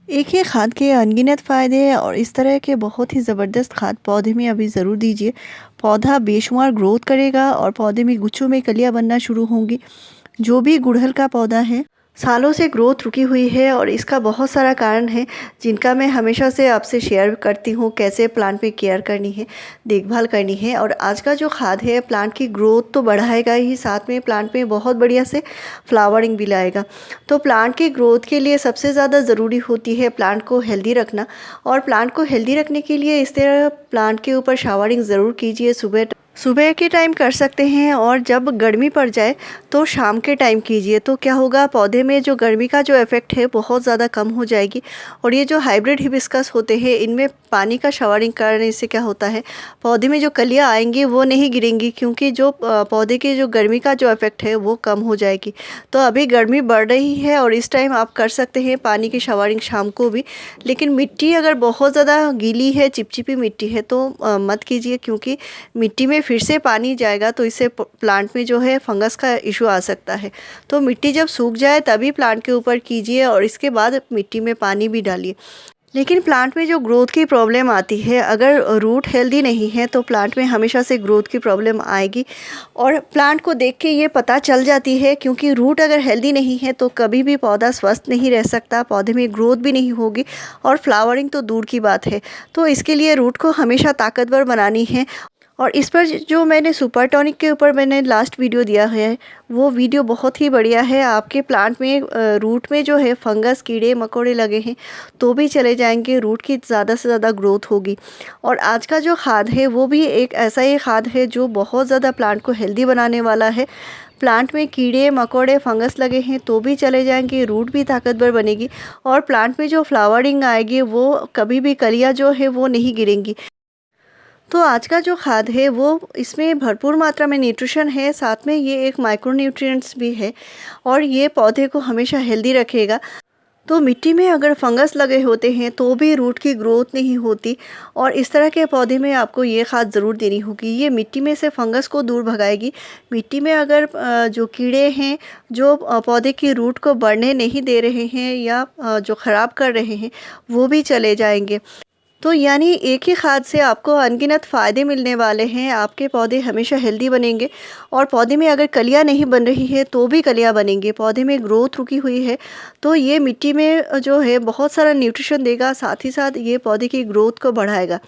एक ही खाद के अनगिनत फ़ायदे हैं और इस तरह के बहुत ही ज़बरदस्त खाद पौधे में अभी ज़रूर दीजिए। पौधा बेशुमार ग्रोथ करेगा और पौधे में गुच्छों में कलियां बनना शुरू होंगी। जो भी गुड़हल का पौधा है, सालों से ग्रोथ रुकी हुई है और इसका बहुत सारा कारण है जिनका मैं हमेशा से आपसे शेयर करती हूँ, कैसे प्लांट पे केयर करनी है, देखभाल करनी है। और आज का जो खाद है प्लांट की ग्रोथ तो बढ़ाएगा ही, साथ में प्लांट में बहुत बढ़िया से फ्लावरिंग भी लाएगा। तो प्लांट की ग्रोथ के लिए सबसे ज़्यादा ज़रूरी होती है प्लांट को हेल्दी रखना। और प्लांट को हेल्दी रखने के लिए इस तरह प्लांट के ऊपर शावरिंग ज़रूर कीजिए। सुबह सुबह के टाइम कर सकते हैं और जब गर्मी पड़ जाए तो शाम के टाइम कीजिए। तो क्या होगा, पौधे में जो गर्मी का जो इफ़ेक्ट है बहुत ज़्यादा कम हो जाएगी। और ये जो हाइब्रिड हिबिस्कस होते हैं इनमें पानी का शावरिंग करने से क्या होता है, पौधे में जो कलियां आएंगी वो नहीं गिरेंगी, क्योंकि जो पौधे के जो गर्मी का जो इफ़ेक्ट है वो कम हो जाएगी। तो अभी गर्मी बढ़ रही है और इस टाइम आप कर सकते हैं पानी की शावरिंग शाम को भी। लेकिन मिट्टी अगर बहुत ज़्यादा गीली है, चिपचिपी मिट्टी है तो मत कीजिए, क्योंकि मिट्टी में फिर से पानी जाएगा तो इससे प्लांट में जो है फंगस का इशू आ सकता है। तो मिट्टी जब सूख जाए तभी प्लांट के ऊपर कीजिए और इसके बाद मिट्टी में पानी भी डालिए। लेकिन प्लांट में जो ग्रोथ की प्रॉब्लम आती है, अगर रूट हेल्दी नहीं है तो प्लांट में हमेशा से ग्रोथ की प्रॉब्लम आएगी। और प्लांट को देख के ये पता चल जाती है, क्योंकि रूट अगर हेल्दी नहीं है तो कभी भी पौधा स्वस्थ नहीं रह सकता, पौधे में ग्रोथ भी नहीं होगी और फ्लावरिंग तो दूर की बात है। तो इसके लिए रूट को हमेशा ताकतवर बनानी है। और इस पर जो मैंने सुपर टॉनिक के ऊपर मैंने लास्ट वीडियो दिया है, वो वीडियो बहुत ही बढ़िया है। आपके प्लांट में रूट में जो है फंगस, कीड़े मकोड़े लगे हैं तो भी चले जाएंगे, रूट की ज़्यादा से ज़्यादा ग्रोथ होगी। और आज का जो खाद है वो भी एक ऐसा ही खाद है जो बहुत ज़्यादा प्लांट को हेल्दी बनाने वाला है। प्लांट में कीड़े मकोड़े फंगस लगे हैं तो भी चले जाएंगे, रूट भी ताकतवर बनेगी और प्लांट में जो फ्लावरिंग आएगी वो कभी भी कलियाँ जो है वो नहीं गिरेंगी। तो आज का जो खाद है वो, इसमें भरपूर मात्रा में न्यूट्रिशन है, साथ में ये एक माइक्रो न्यूट्रिएंट्स भी है और ये पौधे को हमेशा हेल्दी रखेगा। तो मिट्टी में अगर फंगस लगे होते हैं तो भी रूट की ग्रोथ नहीं होती और इस तरह के पौधे में आपको ये खाद ज़रूर देनी होगी। ये मिट्टी में से फंगस को दूर भगाएगी। मिट्टी में अगर जो कीड़े हैं जो पौधे की रूट को बढ़ने नहीं दे रहे हैं या जो ख़राब कर रहे हैं वो भी चले जाएंगे। तो यानी एक ही खाद से आपको अनगिनत फ़ायदे मिलने वाले हैं। आपके पौधे हमेशा हेल्दी बनेंगे और पौधे में अगर कलियां नहीं बन रही है तो भी कलियां बनेंगी। पौधे में ग्रोथ रुकी हुई है तो ये मिट्टी में जो है बहुत सारा न्यूट्रिशन देगा, साथ ही साथ ये पौधे की ग्रोथ को बढ़ाएगा।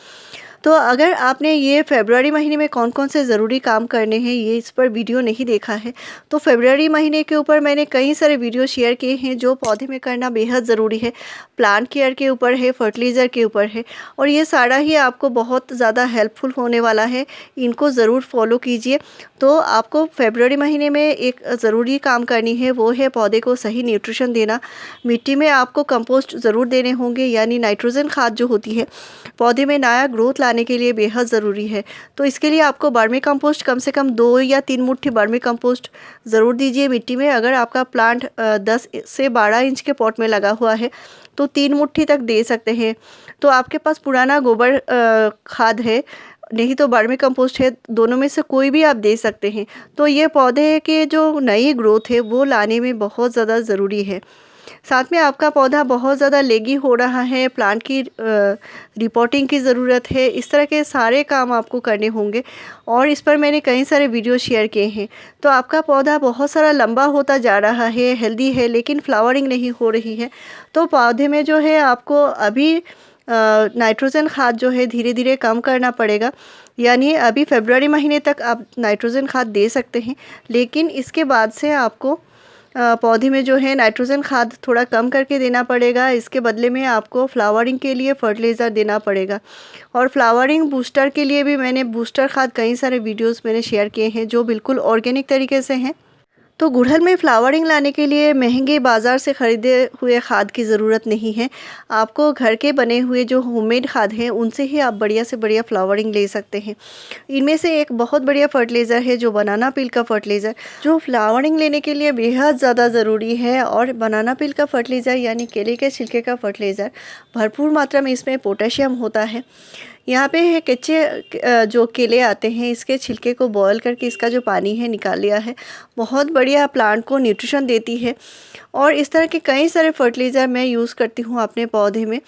तो अगर आपने ये फरवरी महीने में कौन कौन से ज़रूरी काम करने हैं ये इस पर वीडियो नहीं देखा है, तो फरवरी महीने के ऊपर मैंने कई सारे वीडियो शेयर किए हैं जो पौधे में करना बेहद ज़रूरी है। प्लांट केयर के ऊपर है, फर्टिलाइज़र के ऊपर है और ये सारा ही आपको बहुत ज़्यादा हेल्पफुल होने वाला है। इनको ज़रूर फॉलो कीजिए। तो आपको फरवरी महीने में एक ज़रूरी काम करनी है, वो है पौधे को सही न्यूट्रिशन देना। मिट्टी में आपको कंपोस्ट ज़रूर देने होंगे, यानी नाइट्रोजन खाद जो होती है पौधे में नया ग्रोथ लाने के लिए बेहद ज़रूरी है। तो इसके लिए आपको वर्मी कंपोस्ट कम से कम 2 या 3 मुट्ठी वर्मी कंपोस्ट ज़रूर दीजिए मिट्टी में। अगर आपका प्लांट 10 से 12 इंच के पॉट में लगा हुआ है तो 3 मुट्ठी तक दे सकते हैं। तो आपके पास पुराना गोबर खाद है, नहीं तो वर्मी कंपोस्ट है, दोनों में से कोई भी आप दे सकते हैं। तो ये पौधे के जो नई ग्रोथ है वो लाने में बहुत ज़्यादा ज़रूरी है। साथ में आपका पौधा बहुत ज़्यादा लेगी हो रहा है, प्लांट की रिपोर्टिंग की ज़रूरत है, इस तरह के सारे काम आपको करने होंगे और इस पर मैंने कई सारे वीडियो शेयर किए हैं। तो आपका पौधा बहुत सारा लंबा होता जा रहा है, हेल्दी है, लेकिन फ्लावरिंग नहीं हो रही है। तो पौधे में जो है आपको अभी नाइट्रोजन खाद जो है धीरे धीरे कम करना पड़ेगा। यानी अभी फरवरी महीने तक आप नाइट्रोजन खाद दे सकते हैं, लेकिन इसके बाद से आपको पौधे में जो है नाइट्रोजन खाद थोड़ा कम करके देना पड़ेगा। इसके बदले में आपको फ्लावरिंग के लिए फर्टिलाइज़र देना पड़ेगा। और फ्लावरिंग बूस्टर के लिए भी मैंने बूस्टर खाद कई सारे वीडियोस मैंने शेयर किए हैं जो बिल्कुल ऑर्गेनिक तरीके से हैं। तो गुड़हल में फ्लावरिंग लाने के लिए महंगे बाज़ार से ख़रीदे हुए खाद की ज़रूरत नहीं है। आपको घर के बने हुए जो होममेड खाद हैं उनसे ही आप बढ़िया से बढ़िया फ्लावरिंग ले सकते हैं। इनमें से एक बहुत बढ़िया फर्टिलाइज़र है जो बनाना पील का फर्टिलाइज़र, जो फ्लावरिंग लेने के लिए बेहद ज़्यादा ज़रूरी है। और बनाना पील का फर्टिलाइज़र यानी केले के छिलके का फर्टिलाइज़र, भरपूर मात्रा में इसमें पोटेशियम होता है। यहाँ पे है कच्चे जो केले आते हैं, इसके छिलके को बॉयल करके इसका जो पानी है निकाल लिया है। बहुत बढ़िया प्लांट को न्यूट्रिशन देती है। और इस तरह के कई सारे फर्टिलाइज़र मैं यूज़ करती हूँ अपने पौधे में।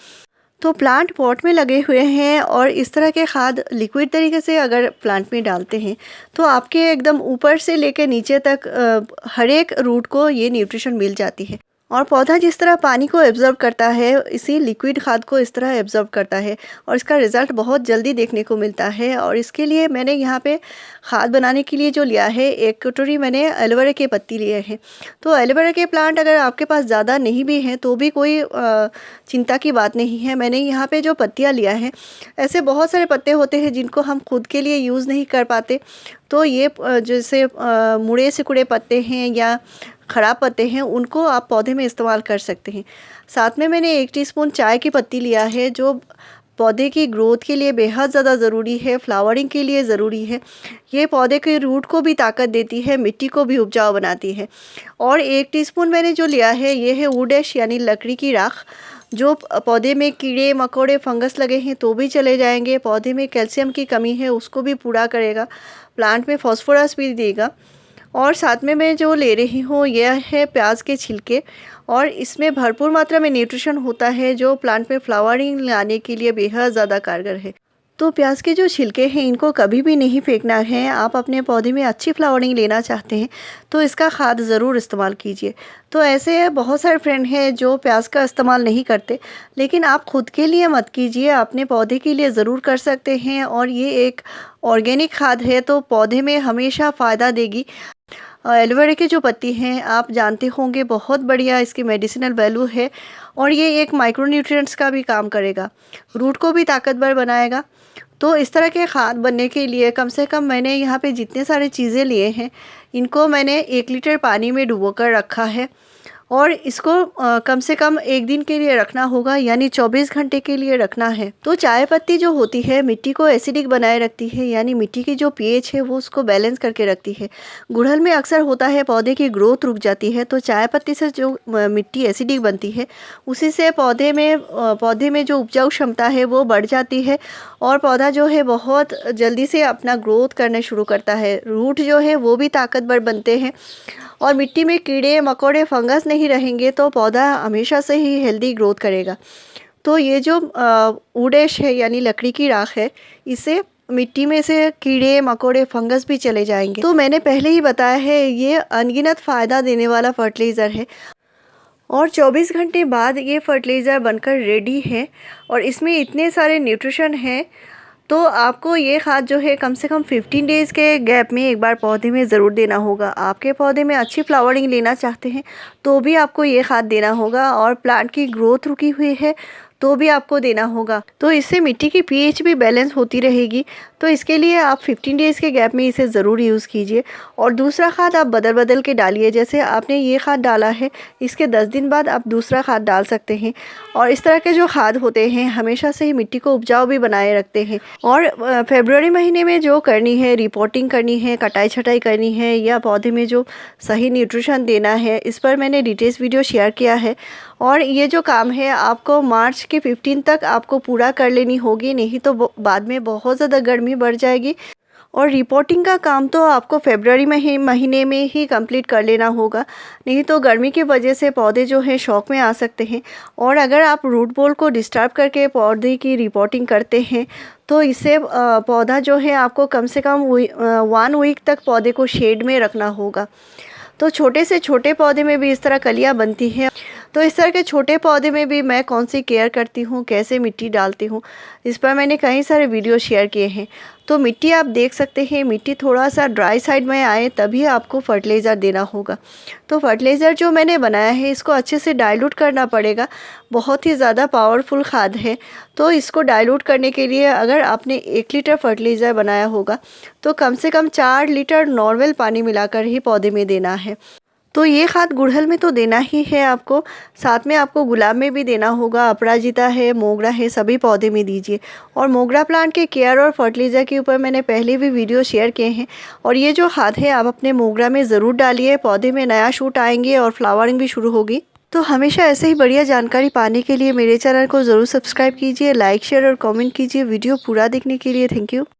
तो प्लांट पॉट में लगे हुए हैं और इस तरह के खाद लिक्विड तरीके से अगर प्लांट में डालते हैं तो आपके एकदम ऊपर से लेकर नीचे तक हर एक रूट को ये न्यूट्रिशन मिल जाती है। और पौधा जिस तरह पानी को एब्जॉर्ब करता है, इसी लिक्विड खाद को इस तरह एब्जॉर्ब करता है और इसका रिज़ल्ट बहुत जल्दी देखने को मिलता है। और इसके लिए मैंने यहाँ पे खाद बनाने के लिए जो लिया है, 1 कटोरी मैंने एलोवेरा के पत्ती लिए हैं। तो एलोवेरा के प्लांट अगर आपके पास ज़्यादा नहीं भी हैं तो भी कोई चिंता की बात नहीं है। मैंने यहाँ पे जो पत्तियाँ लिया है, ऐसे बहुत सारे पत्ते होते हैं जिनको हम खुद के लिए यूज़ नहीं कर पाते। तो ये जैसे मुड़े सिकुड़े पत्ते हैं या ख़राब पत्ते हैं, उनको आप पौधे में इस्तेमाल कर सकते हैं। साथ में मैंने 1 टीस्पून चाय की पत्ती लिया है, जो पौधे की ग्रोथ के लिए बेहद ज़्यादा ज़रूरी है, फ्लावरिंग के लिए ज़रूरी है। ये पौधे के रूट को भी ताकत देती है, मिट्टी को भी उपजाऊ बनाती है। और 1 टीस्पून मैंने जो लिया है, ये है वुड ऐश यानी लकड़ी की राख। जो पौधे में कीड़े मकोड़े फंगस लगे हैं तो भी चले जाएंगे, पौधे में कैल्शियम की कमी है उसको भी पूरा करेगा, प्लांट में फॉस्फोरस भी देगा। और साथ में मैं जो ले रही हूँ यह है प्याज के छिलके, और इसमें भरपूर मात्रा में न्यूट्रिशन होता है जो प्लांट में फ्लावरिंग लाने के लिए बेहद ज़्यादा कारगर है। तो प्याज के जो छिलके हैं इनको कभी भी नहीं फेंकना है। आप अपने पौधे में अच्छी फ्लावरिंग लेना चाहते हैं तो इसका खाद ज़रूर इस्तेमाल कीजिए। तो ऐसे बहुत सारे फ्रेंड हैं जो प्याज का इस्तेमाल नहीं करते, लेकिन आप खुद के लिए मत कीजिए, अपने पौधे के लिए ज़रूर कर सकते हैं। और ये एक ऑर्गेनिक खाद है तो पौधे में हमेशा फ़ायदा देगी। एलोवेरा की जो पत्ती हैं आप जानते होंगे, बहुत बढ़िया इसकी मेडिसिनल वैल्यू है और ये एक माइक्रोन्यूट्रिएंट्स का भी काम करेगा, रूट को भी ताकतवर बनाएगा। तो इस तरह के खाद बनने के लिए कम से कम मैंने यहाँ पे जितने सारे चीज़ें लिए हैं इनको मैंने 1 लीटर पानी में डुबो कर रखा है। और इसको कम से कम 1 दिन के लिए रखना होगा, यानी 24 घंटे के लिए रखना है। तो चाय पत्ती जो होती है मिट्टी को एसिडिक बनाए रखती है, यानी मिट्टी की जो पीएच है वो उसको बैलेंस करके रखती है। गुड़हल में अक्सर होता है पौधे की ग्रोथ रुक जाती है, तो चाय पत्ती से जो मिट्टी एसिडिक बनती है उसी से पौधे में जो उपजाऊ क्षमता है वो बढ़ जाती है और पौधा जो है बहुत जल्दी से अपना ग्रोथ करना शुरू करता है। रूट जो है वो भी ताकतवर बनते हैं और मिट्टी में कीड़े मकोड़े फंगस नहीं रहेंगे तो पौधा हमेशा से ही हेल्दी ग्रोथ करेगा। तो ये जो वुड ऐश है यानी लकड़ी की राख है, इससे मिट्टी में से कीड़े मकोड़े फंगस भी चले जाएंगे। तो मैंने पहले ही बताया है ये अनगिनत फ़ायदा देने वाला फर्टिलाइज़र है और 24 घंटे बाद ये फर्टिलाइज़र बनकर रेडी है और इसमें इतने सारे न्यूट्रिशन हैं। तो आपको ये खाद जो है कम से कम 15 डेज़ के गैप में एक बार पौधे में ज़रूर देना होगा। आपके पौधे में अच्छी फ्लावरिंग लेना चाहते हैं तो भी आपको ये खाद देना होगा, और प्लांट की ग्रोथ रुकी हुई है तो भी आपको देना होगा। तो इससे मिट्टी की पीएच भी बैलेंस होती रहेगी। तो इसके लिए आप 15 डेज़ के गैप में इसे ज़रूर यूज़ कीजिए। और दूसरा खाद आप बदल बदल के डालिए, जैसे आपने ये खाद डाला है इसके 10 दिन बाद आप दूसरा खाद डाल सकते हैं। और इस तरह के जो खाद होते हैं हमेशा से ही मिट्टी को उपजाऊ भी बनाए रखते हैं। और फरवरी महीने में जो करनी है, रिपोर्टिंग करनी है, कटाई छटाई करनी है या पौधे में जो सही न्यूट्रिशन देना है, इस पर मैंने डिटेल्स वीडियो शेयर किया है। और ये जो काम है आपको मार्च के 15 तक आपको पूरा कर लेनी होगी, नहीं तो बाद में बहुत ज़्यादा गर्मी बढ़ जाएगी। और रिपोर्टिंग का काम तो आपको फरवरी महीने में ही कंप्लीट कर लेना होगा, नहीं तो गर्मी की वजह से पौधे जो हैं शॉक में आ सकते हैं। और अगर आप रूट बॉल को डिस्टर्ब करके पौधे की रिपोर्टिंग करते हैं तो इससे पौधा जो है आपको कम से कम 1 वीक तक पौधे को शेड में रखना होगा। तो छोटे से छोटे पौधे में भी इस तरह कलियां बनती हैं। तो इस तरह के छोटे पौधे में भी मैं कौन सी केयर करती हूँ, कैसे मिट्टी डालती हूँ, इस पर मैंने कई सारे वीडियो शेयर किए हैं। तो मिट्टी आप देख सकते हैं, मिट्टी थोड़ा सा ड्राई साइड में आए तभी आपको फर्टिलाइज़र देना होगा। तो फर्टिलाइज़र जो मैंने बनाया है इसको अच्छे से डाइल्यूट करना पड़ेगा, बहुत ही ज़्यादा पावरफुल खाद है। तो इसको डाइल्यूट करने के लिए अगर आपने 1 लीटर फर्टिलाइज़र बनाया होगा तो कम से कम 4 लीटर नॉर्मल पानी मिलाकर ही पौधे में देना है। तो ये खाद गुड़हल में तो देना ही है आपको, साथ में आपको गुलाब में भी देना होगा, अपराजिता है, मोगरा है, सभी पौधे में दीजिए। और मोगरा प्लांट के केयर और फर्टिलाइज़र के ऊपर मैंने पहले भी वीडियो शेयर किए हैं। और ये जो खाद है आप अपने मोगरा में ज़रूर डालिए, पौधे में नया शूट आएंगे और फ्लावरिंग भी शुरू होगी। तो हमेशा ऐसे ही बढ़िया जानकारी पाने के लिए मेरे चैनल को ज़रूर सब्सक्राइब कीजिए, लाइक शेयर और कमेंट कीजिए। वीडियो पूरा देखने के लिए थैंक यू।